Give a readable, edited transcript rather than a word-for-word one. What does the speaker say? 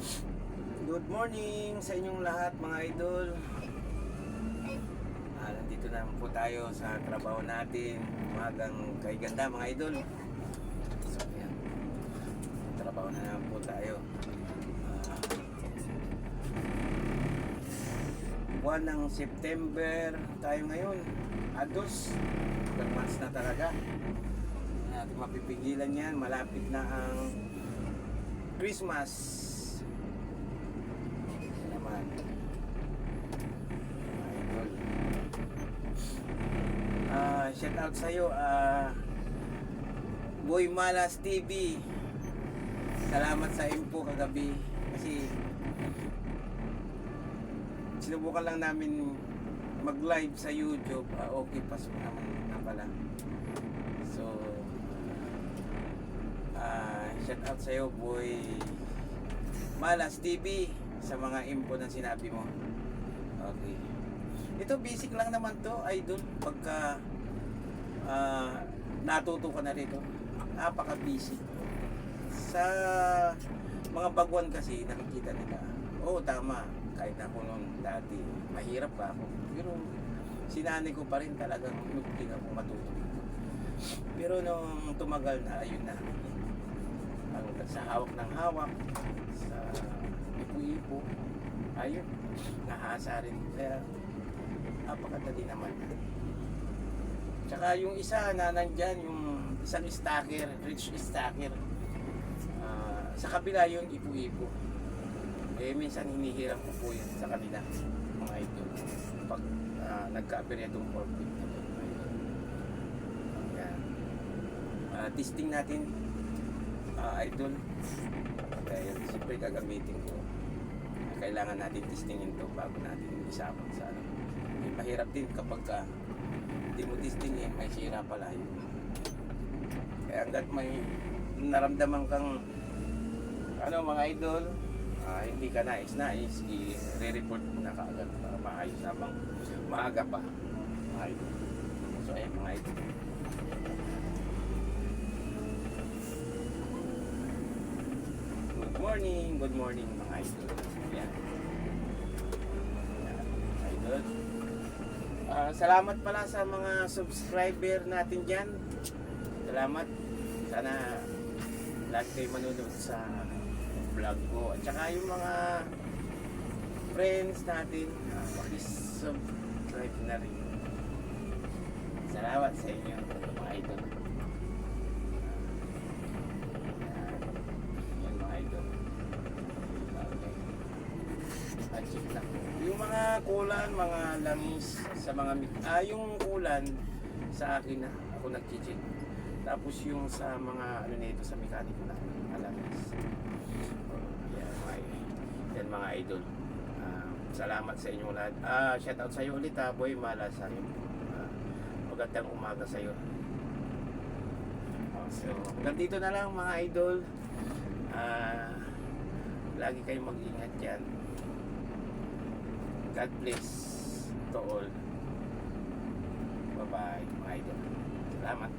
Good morning sa inyong lahat mga idol. Nandito na po tayo sa trabaho natin. Umagang kay ganda mga idol. So yan, trabaho na naman po tayo. Buwan ng September tayo ngayon. Ados, 12 months na talaga. Hindi natin mapipigilan yan. Malapit na ang Christmas naman. Idol. Shout out sa'yo, Boy Malas TV. Salamat sa info kagabi. Kasi sinubukan lang namin mag-live sa YouTube. Okay, pasok naman na pala. So, shout out sa'yo, Boy Malas TV, sa mga info na sinabi mo. Okay. Ito basic lang naman to, idol. Pagka natuto ka na rito, napaka-busy. Sa mga baguan kasi, nakikita nila, tama, kahit ako noon dati, mahirap pa ako. Pero sinanay ko pa rin talagang nagpili ako matuto. Pero nung tumagal na, ayun na. Sa hawak ng hawak, sa ipo-ipo, ayun, nahasa rin. Kaya, napakadali naman. Tsaka yung isa na nandyan, yung isang stacker, rich stacker, sa kabila yun, ipo-ipo. Minsan hinihiram ko po yun sa kanila, mga idol. Pag nagka-aperya itong forklift na ito, mga idol. Yan. Testing natin, idol. Kaya siyempre gagamitin ko. Kailangan natin testingin ito bago natin isapang sa ano. Mahirap din kapag hindi mo testing may sira pala yun. Kaya hanggat may naramdaman kang mga idol, hindi ka nais, i-report mo na kaagad para maayos habang maaga pa, mga idol. So ayan mga idol. Good morning mga idol. Ayan. Idol. Salamat pala sa mga subscriber natin dyan. Salamat. Sana lahat kayo manunod sa vlog ko. At saka yung mga friends natin, pakisubscribe na rin. Salamat sa inyo mga idol. Yan mga idol. Okay. Check lang. Yung mga kulan, mga langis sa mga yung kulan sa akin na ako nag-check. Tapos yung sa mga nito sa mekaniko na langis. Yan mga idol. Salamat sa inyong lahat. Shout out sa iyo ulit, Boy Malas. Magandang umaga sa iyo. So, hanggang dito na lang mga idol. Lagi kayong mag-ingat dyan. God bless to all. Bye-bye mga idol. Salamat.